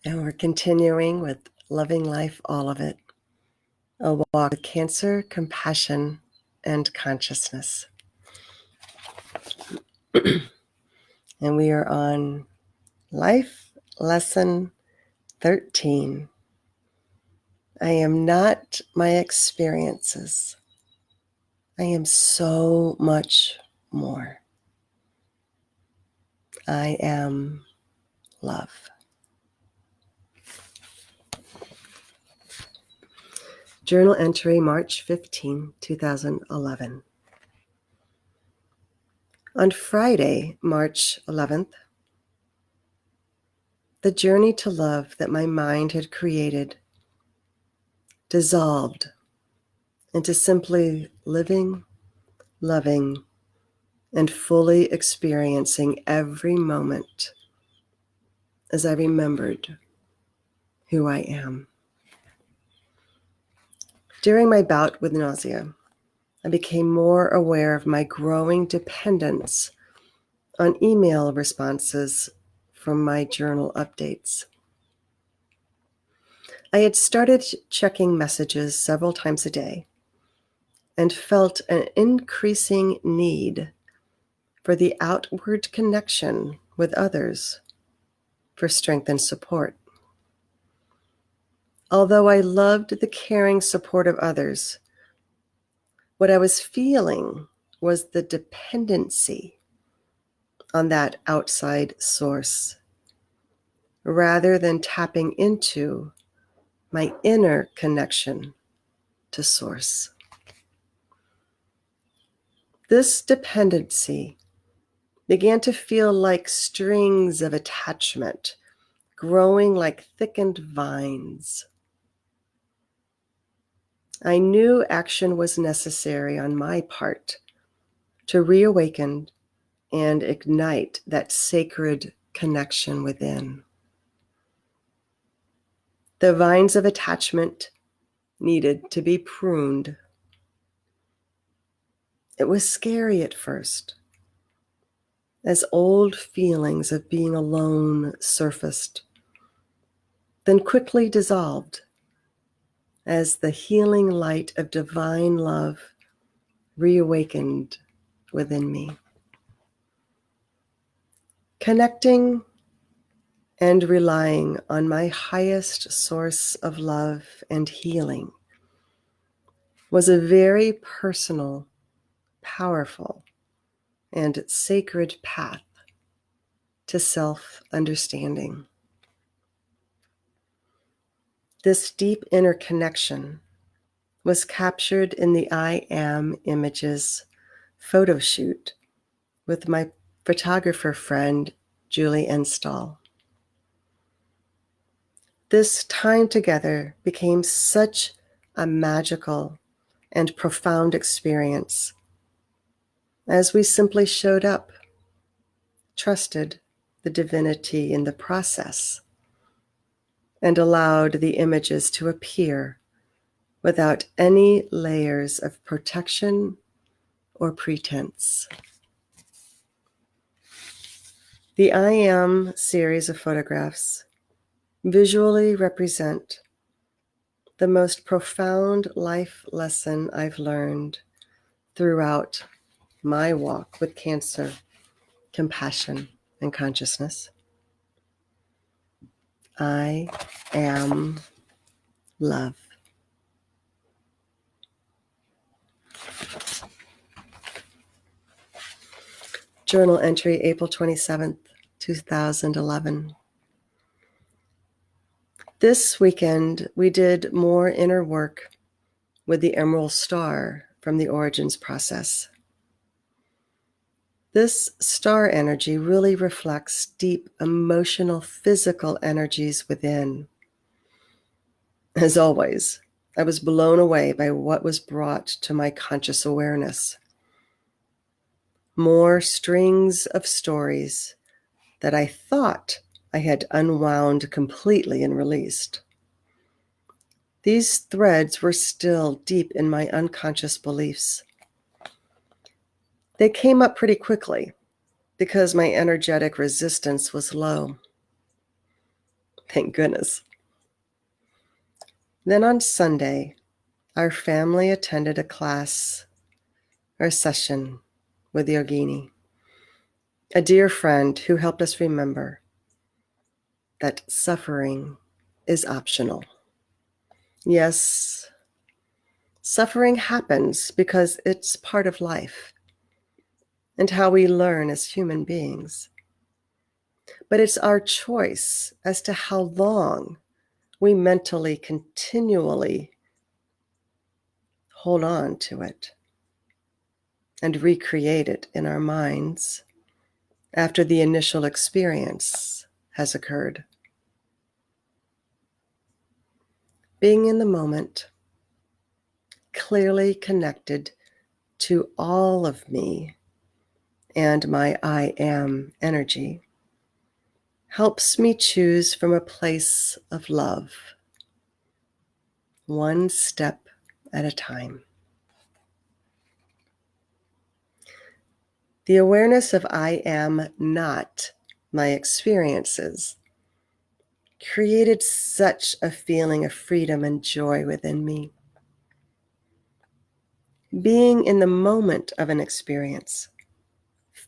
And we're continuing with Loving Life, All of It, a walk with cancer, compassion, and consciousness. And we are on Life Lesson 13. I am not my experiences. I am so much more. I am love. Journal entry, March 15, 2011. On Friday, March 11th, the journey to love that my mind had created dissolved into simply living, loving, and fully experiencing every moment as I remembered who I am. During my bout with nausea, I became more aware of my growing dependence on email responses from my journal updates. I had started checking messages several times a day and felt an increasing need for the outward connection with others for strength and support. Although I loved the caring support of others, what I was feeling was the dependency on that outside source, rather than tapping into my inner connection to source. This dependency began to feel like strings of attachment, growing like thickened vines. I knew action was necessary on my part to reawaken and ignite that sacred connection within. The vines of attachment needed to be pruned. It was scary at first, as old feelings of being alone surfaced, then quickly dissolved as the healing light of divine love reawakened within me. Connecting and relying on my highest source of love and healing was a very personal, powerful, and sacred path to self-understanding. This deep inner connection was captured in the I Am Images photo shoot with my photographer friend, Julie Enstall. This time together became such a magical and profound experience as we simply showed up, trusted the divinity in the process, and allowed the images to appear without any layers of protection or pretense. The I Am series of photographs visually represent the most profound life lesson I've learned throughout my walk with cancer, compassion, and consciousness. I am love. Journal entry, April 27th, 2011. This weekend, we did more inner work with the Emerald Star from the Origins process. This star energy really reflects deep emotional, physical energies within. As always, I was blown away by what was brought to my conscious awareness. More strings of stories that I thought I had unwound completely and released. These threads were still deep in my unconscious beliefs. They came up pretty quickly because my energetic resistance was low. Thank goodness. Then on Sunday, our family attended a class or a session with Yogini, a dear friend who helped us remember that suffering is optional. Yes, suffering happens because it's part of life and how we learn as human beings. But it's our choice as to how long we mentally continually hold on to it and recreate it in our minds after the initial experience has occurred. Being in the moment, clearly connected to all of me and my I am energy, helps me choose from a place of love, one step at a time. The awareness of I am not my experiences created such a feeling of freedom and joy within me. Being in the moment of an experience,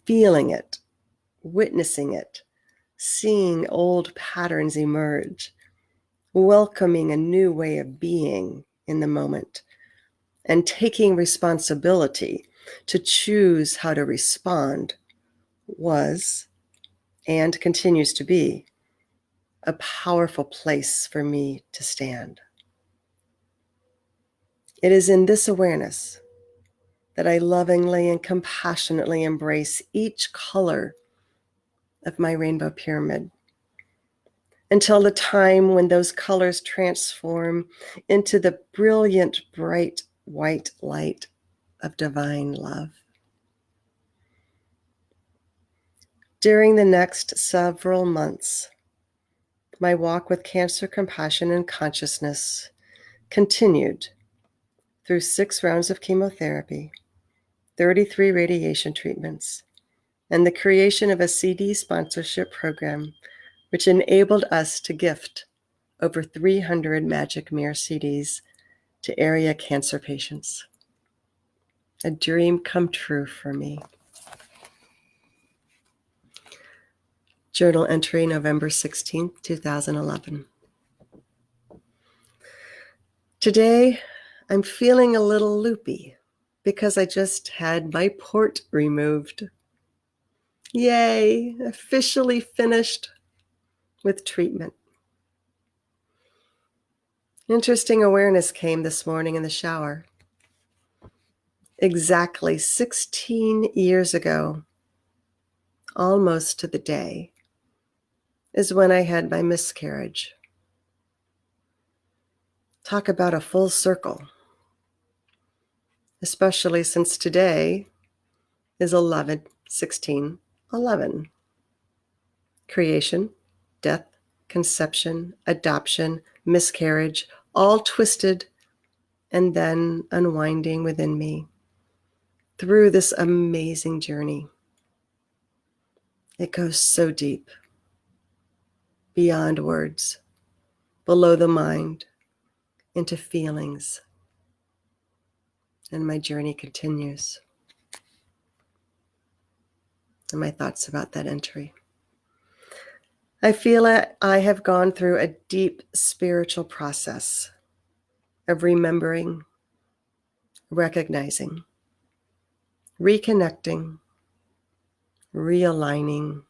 feeling it, witnessing it, seeing old patterns emerge, welcoming a new way of being in the moment, and taking responsibility to choose how to respond was and continues to be a powerful place for me to stand. It is in this awareness that I lovingly and compassionately embrace each color of my rainbow pyramid until the time when those colors transform into the brilliant, bright, white light of divine love. During the next several months, my walk with cancer compassion and consciousness continued through 6 rounds of chemotherapy, 33 radiation treatments, and the creation of a CD sponsorship program, which enabled us to gift over 300 Magic Mirror CDs to area cancer patients. A dream come true for me. Journal entry, November 16th, 2011. Today, I'm feeling a little loopy because I just had my port removed. Yay, officially finished with treatment. Interesting awareness came this morning in the shower. Exactly 16 years ago, almost to the day, is when I had my miscarriage. Talk about a full circle, especially since today is 11/16/11. Creation, death, conception, adoption, miscarriage, all twisted and then unwinding within me through this amazing journey. It goes so deep, beyond words, below the mind, into feelings, and my journey continues. And my thoughts about that entry. I feel I have gone through a deep spiritual process of remembering, recognizing, reconnecting, realigning,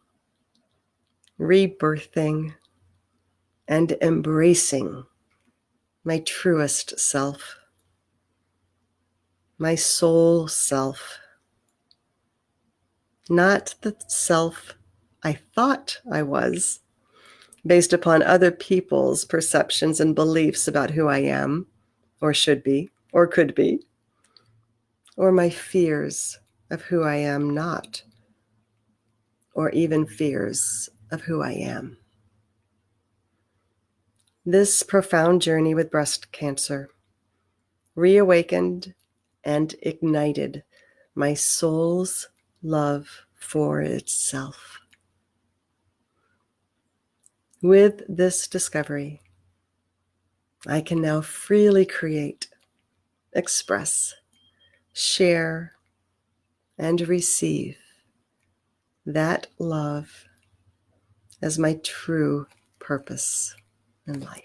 rebirthing, and embracing my truest self, my soul self, not the self I thought I was based upon other people's perceptions and beliefs about who I am, or should be, or could be, or my fears of who I am not, or even fears of who I am. This profound journey with breast cancer reawakened and ignited my soul's love for itself. With this discovery, I can now freely create, express, share, and receive that love as my true purpose in life.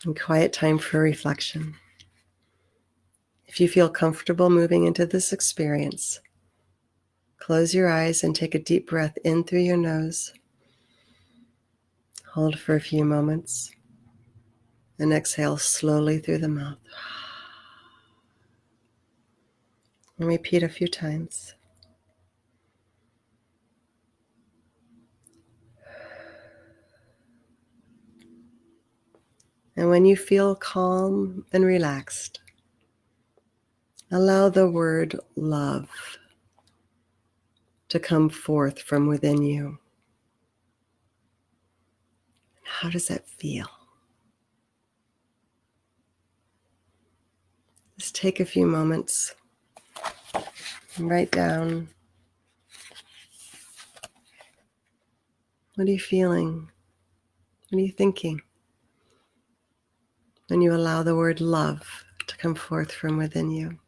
And quiet time for reflection. If you feel comfortable moving into this experience, close your eyes and take a deep breath in through your nose. Hold for a few moments and exhale slowly through the mouth. And repeat a few times. And when you feel calm and relaxed, allow the word love to come forth from within you. How does that feel? Just take a few moments and write down, what are you feeling? What are you thinking when you allow the word love to come forth from within you?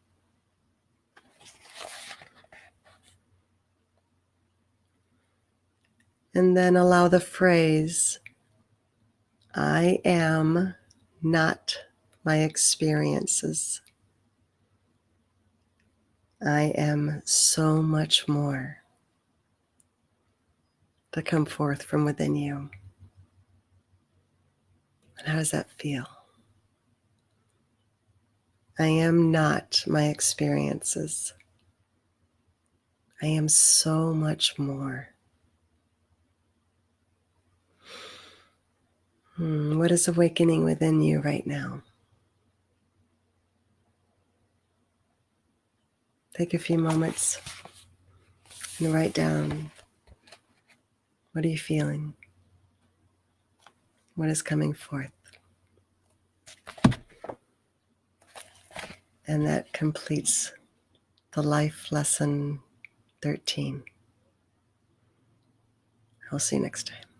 And then allow the phrase, I am not my experiences. I am so much more, to come forth from within you. And how does that feel? I am not my experiences. I am so much more. What is awakening within you right now? Take a few moments and write down, what are you feeling? What is coming forth? And that completes the life lesson 13. I'll see you next time.